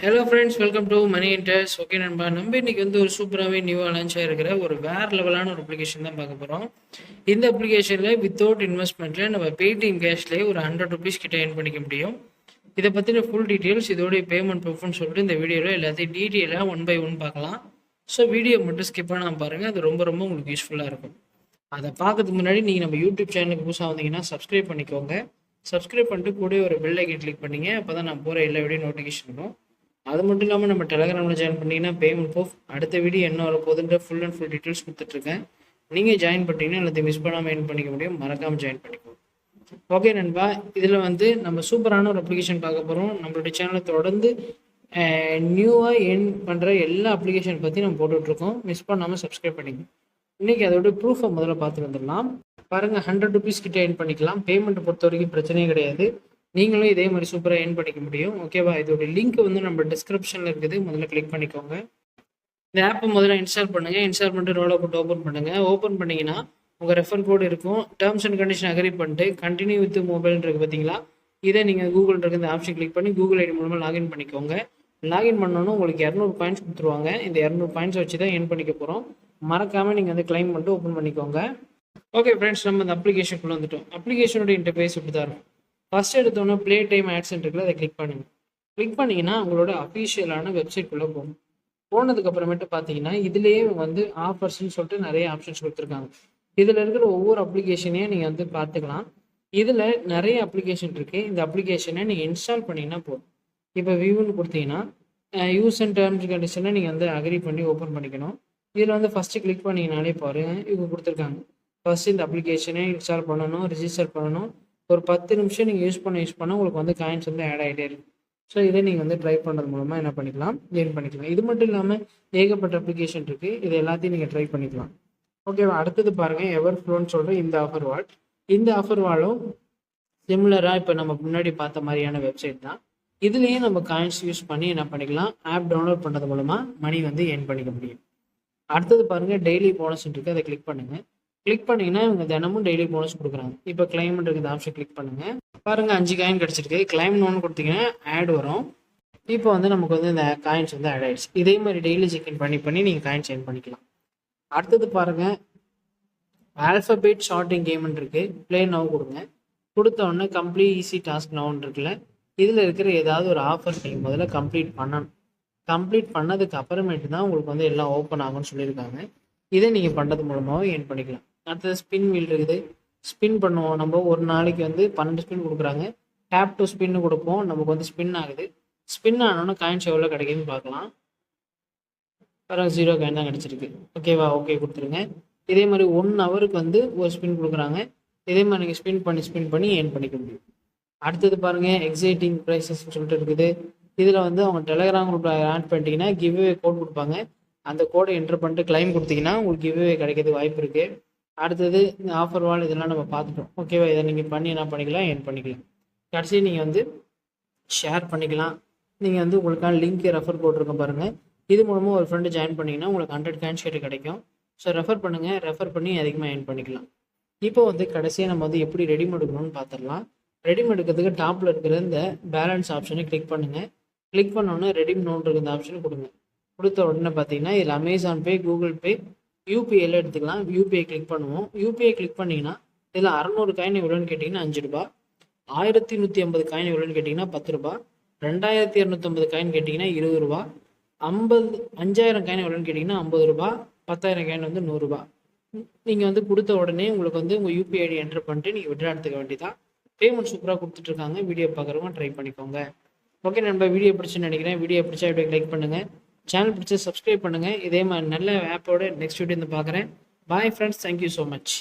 Hello friends, welcome to மணி இன்டர்ஸ். Okay நண்பா, நம்ம இன்னைக்கு வந்து ஒரு சூப்பராகவே நியூவாக லான்ச் ஆகிருக்கிற ஒரு வேறு லெவலான ஒரு அப்ளிகேஷன் தான் பார்க்க போகிறோம். இந்த அப்ளிகேஷனில் வித்தவுட் இன்வெஸ்ட்மெண்ட்டில் நம்ம பேடிஎம் கேஷ்லேயே ஒரு ₹100 கிட்ட ஏர்ன் பண்ணிக்க முடியும். இதை பற்றின ஃபுல் டீட்டெயில்ஸ், இதோடைய பேமெண்ட் ப்ரூஃப்னு சொல்லிட்டு இந்த வீடியோவில் எல்லாத்தையும் டீட்டெயிலாக ஒன் பை ஒன் பார்க்கலாம். ஸோ வீடியோ மட்டும் ஸ்கிப் பண்ணாமல் பாருங்கள், அது ரொம்ப ரொம்ப உங்களுக்கு யூஸ்ஃபுல்லாக இருக்கும். அதை பார்க்கறதுக்கு முன்னாடி நீங்கள் நம்ம யூடியூப் சேனலுக்கு புதுசாக வந்தீங்கன்னா சப்ஸ்கிரைப் பண்ணிக்கோங்க. சப்ஸ்கிரைப் பண்ணிட்டு கூட ஒரு பெல் ஐக்கன் கிளிக் பண்ணிங்க, அப்போ தான் நான் போகிற எல்லா வீடியோ நோட்டிஃபிகேஷன் வரும். அது மட்டும் இல்லாமல் நம்ம டெலகிராமில் ஜாயின் பண்ணிங்கன்னா பேமெண்ட் ப்ரூஃப், அடுத்த வீடியோ என்ன வர போகுதுன்ற ஃபுல் அண்ட் ஃபுல் டீட்டெயில்ஸ் கொடுத்துட்ருக்கேன். நீங்கள் ஜாயின் பண்ணிட்டீங்கன்னா எல்லாத்தையும் மிஸ் பண்ணாமல் ஏர்ன் பண்ணிக்க முடியும். மறக்காமல் ஜாயின் பண்ணிக்கோங்க. ஓகே நண்பா, இதில் வந்து நம்ம சூப்பரான ஒரு அப்ளிகேஷன் பார்க்க போகிறோம். நம்மளுடைய சேனலை தொடர்ந்து நியூவாக ஏர்ன் பண்ணுற எல்லா அப்ளிகேஷன் பற்றி நம்ம போட்டுட்ருக்கோம். மிஸ் பண்ணாமல் சப்ஸ்கிரைப் பண்ணிங்க. இன்றைக்கி அதோட ப்ரூஃபை முதல்ல பார்த்துட்டு வந்துடலாம். பாருங்கள், ₹100 கிட்ட ஏர்ன் பண்ணிக்கலாம். பேமெண்ட் பொறுத்த வரைக்கும் பிரச்சனையே கிடையாது. நீங்களும் இதே மாதிரி சூப்பராக ஏர்ன் பண்ணிக்க முடியும். ஓகேவா? இதோட லிங்க் வந்து நம்ம டிஸ்கிரிப்ஷனில் இருக்குது, முதல்ல கிளிக் பண்ணிக்கோங்க. இந்த ஆப்பை முதல்ல இன்ஸ்டால் பண்ணுங்கள். இன்ஸ்டால் பண்ணிட்டு ரோலை போட்டு ஓப்பன் பண்ணுங்கள். ஓப்பன் பண்ணிங்கன்னா உங்கள் ரெஃபர் கோடு இருக்கும். டேர்ம்ஸ் அண்ட் கண்டிஷன் அக்ரி பண்ணிட்டு கண்டினியூ வித் மொபைல் இருக்குது பார்த்தீங்களா, இதை நீங்கள் கூகுள் இருக்க இந்த ஆப்ஷன் கிளிக் பண்ணி கூகுள் ஐடி மூலமாக லாகின் பண்ணிக்கோங்க. லாகின் பண்ணோன்னா உங்களுக்கு 200 பாயிண்ட்ஸ் கொடுத்துருவாங்க. இந்த 200 பாயிண்ட்ஸ் வச்சு தான் ஏர்ன் பண்ணிக்க போகிறோம். மறக்காமல் நீங்கள் வந்து கிளைம் பண்ணிட்டு ஓப்பன் பண்ணிக்கோங்க. ஓகே ஃப்ரெண்ட்ஸ், நம்ம இந்த அப்ளிகேஷனுக்குள்ளே வந்துட்டோம். அப்ளிகேஷனோட இன்டர்ஃபேஸ் இப்படி தான் இருக்கும். ஃபர்ஸ்ட் எடுத்தோன்னே ப்ளே டைம் ஆட்ஸ் இருக்குல்ல, அதை கிளிக் பண்ணுங்கள். கிளிக் பண்ணிங்கன்னா உங்களோட அஃபீஷியலான வெப்சைட்குள்ளே போகணும். போனதுக்கப்புறமேட்டு பார்த்தீங்கன்னா இதுலேயே வந்து ஆஃபர்ஸ்ன்னு சொல்லிட்டு நிறைய ஆப்ஷன்ஸ் கொடுத்துருக்காங்க. இதில் இருக்கிற ஒவ்வொரு அப்ளிகேஷனையும் நீங்கள் வந்து பார்த்துக்கலாம். இதில் நிறைய அப்ளிகேஷன் இருக்குது. இந்த அப்ளிகேஷனை நீங்கள் இன்ஸ்டால் பண்ணிங்கன்னா போதும். இப்போ வியூன்னு கொடுத்தீங்கன்னா யூஸ் அண்ட் டேர்ம்ஸ் கண்டிஷனை நீங்கள் வந்து அக்ரி பண்ணி ஓப்பன் பண்ணிக்கணும். இதில் வந்து ஃபஸ்ட்டு கிளிக் பண்ணிங்கனாலே பாருங்கள், இவங்க கொடுத்துருக்காங்க. ஃபஸ்ட்டு இந்த அப்ளிகேஷனை இன்ஸ்டால் பண்ணணும், ரிஜிஸ்டர் பண்ணணும். ஒரு 10 நிமிஷம் நீங்கள் யூஸ் பண்ண உங்களுக்கு வந்து காயின்ஸ் வந்து ஆட் ஆகிட்டே இருக்கும். ஸோ இதை நீங்கள் வந்து ட்ரை பண்ணுறது மூலமாக என்ன பண்ணிக்கலாம், ஏர்ன் பண்ணிக்கலாம். இது மட்டும் இல்லாமல் ஏகப்பட்ட அப்ளிகேஷன் இருக்குது. இது எல்லாத்தையும் நீங்கள் ட்ரை பண்ணிக்கலாம். ஓகேவா? அடுத்தது பாருங்கள், எவர் ஃப்ளோன்னு சொல்கிற இந்த ஆஃபர் வால். இந்த ஆஃபர் வாலும் சிமிலராக இப்போ நம்ம முன்னாடி பார்த்த மாதிரியான வெப்சைட் தான். இதுலேயே நம்ம காயின்ஸ் யூஸ் பண்ணி என்ன பண்ணிக்கலாம், ஆப் டவுன்லோட் பண்ணுறது மூலமாக மணி வந்து ஏர்ன் பண்ணிக்க முடியும். அடுத்தது பாருங்கள், டெய்லி போனஸ் இருக்குது, அதை கிளிக் பண்ணுங்கள். கிளிக் பண்ணிங்கன்னா இவங்க தினமும் டெய்லி போனஸ் கொடுக்குறாங்க. இப்போ கிளைம்னு இந்த ஆப்ஷன் கிளிக் பண்ணுங்கள். பாருங்கள், 5 காயின் கிடச்சிருக்கு. கிளைம் ஒன்று கொடுத்தீங்கன்னா ஆட் வரும். இப்போ வந்து நமக்கு வந்து இந்த காயின்ஸ் வந்து ஆட் ஆகிடுச்சு. இதே மாதிரி டெய்லி செக்இன் பண்ணி நீங்கள் காயின்ஸ் ஏர்ன் பண்ணிக்கலாம். அடுத்தது பாருங்கள், ஆல்ஃபபெட் ஷார்ட்டிங் கேம்னு இருக்குது. ப்ளே நவ் கொடுங்க. கொடுத்த உடனே கம்ப்ளீட் ஈஸி டாஸ்க் நவுன்னு இருக்குல்ல, இதில் இருக்கிற ஏதாவது ஒரு ஆஃபர் நீங்கள் முதல்ல கம்ப்ளீட் பண்ணணும். கம்ப்ளீட் பண்ணதுக்கு அப்புறமேட்டு தான் உங்களுக்கு வந்து எல்லாம் ஓப்பன் ஆகும்னு சொல்லியிருக்காங்க. இதை நீங்கள் பண்ணுறது மூலமாகவும் ஏர்ன் பண்ணிக்கலாம். அடுத்தது ஸ்பின் வீல் இருக்குது. ஸ்பின் பண்ணுவோம். நம்ம ஒரு நாளைக்கு வந்து 12 ஸ்பின் கொடுக்குறாங்க. டேப் டு ஸ்பின்னு கொடுப்போம். நமக்கு வந்து ஸ்பின் ஆகுது. ஸ்பின் ஆனோன்னா காயின்ஸ் எவ்வளோ கிடைக்குதுன்னு பார்க்கலாம். பிறகு 0 காயின் தான் கிடச்சிருக்கு. ஓகேவா? ஓகே கொடுத்துருங்க. இதே மாதிரி 1 ஹவருக்கு வந்து ஒரு ஸ்பின் கொடுக்குறாங்க. இதே மாதிரி நீங்கள் ஸ்பின் பண்ணி ஏர்ன் பண்ணிக்க முடியும். அடுத்தது பாருங்கள், எக்ஸைட்டிங் ப்ரைஸஸ்ன்னு சொல்லிட்டு இருக்குது. இதில் வந்து அவங்க டெலகிராம் குரூப்பில் ஆட் பண்ணிட்டீங்கன்னா கிவ்அவே கோட் கொடுப்பாங்க. அந்த கோடை என்ட்ரு பண்ணிட்டு கிளைம் கொடுத்தீங்கன்னா உங்களுக்கு கிவ்அவே கிடைக்கிறதுக்கு வாய்ப்பு இருக்குது. அடுத்தது இந்த ஆஃபர் வால் இதெல்லாம் நம்ம பார்த்துட்டோம். ஓகேவா? இதை நீங்கள் பண்ணி என்ன பண்ணிக்கலாம், ஏர்ன் பண்ணிக்கலாம். கடைசி நீங்கள் வந்து ஷேர் பண்ணிக்கலாம். நீங்கள் வந்து உங்களுக்கான லிங்க் ரெஃபர் போட்டிருக்கோம் பாருங்கள். இது மூலமாக ஒரு ஃப்ரெண்டு ஜாயின் பண்ணிங்கன்னா உங்களுக்கு 100 காயின்ஸ் கிட்ட கிடைக்கும். ஸோ ரெஃபர் பண்ணுங்கள். ரெஃபர் பண்ணி அதிகமாக ஏர்ன் பண்ணிக்கலாம். இப்போ வந்து கடைசியாக நம்ம வந்து எப்படி ரெடிம் எடுக்கணும்னு பார்த்துடலாம். ரெடிம் எடுக்கிறதுக்கு டாப்பில் இருக்கிற இந்த பேலன்ஸ் ஆப்ஷனை கிளிக் பண்ணுங்கள். கிளிக் பண்ணோன்னே ரெடிம் நோன்ற இந்த ஆப்ஷனை கொடுங்க. கொடுத்த உடனே பார்த்தீங்கன்னா இதில் அமேசான் பே, கூகுள் பே, யூபிஐல எடுத்துக்கலாம். யூபிஐ கிளிக் பண்ணுவோம். யூபிஐ கிளிக் பண்ணிங்கன்னா இதில் 600 காயின் எவ்வளோன்னு கேட்டிங்கன்னா ₹5, 1150 காயின் எவ்வளோன்னு கேட்டிங்கன்னா ₹10, 2250 காயின் கேட்டிங்கன்னா ₹20, 5000 காயின் எவ்வளோன்னு கேட்டிங்கன்னா ₹50, 10,000 காயின் வந்து ₹100. நீங்கள் வந்து கொடுத்த உடனே உங்களுக்கு வந்து உங்கள் யூபிஐ ஐடி என்ட்ரு பண்ணிட்டு நீங்கள் விட்ரா எடுத்துக்க வேண்டியதான். பேமெண்ட் சூப்பராக கொடுத்துட்ருக்காங்க. வீடியோ பார்க்குறவங்க ட்ரை பண்ணிக்கோங்க. ஓகே நண்பா, வீடியோ பிடிச்சுன்னு நினைக்கிறேன். வீடியோ பிடிச்சா வீடியோ லைக் பண்ணுங்கள். சேனல் பிடிச்சா சப்ஸ்கிரைப் பண்ணுங்கள். இதே மாதிரி நல்ல ஆப்போட நெக்ஸ்ட் வீடியோ வந்து பார்க்குறேன். Bye friends, thank you so much.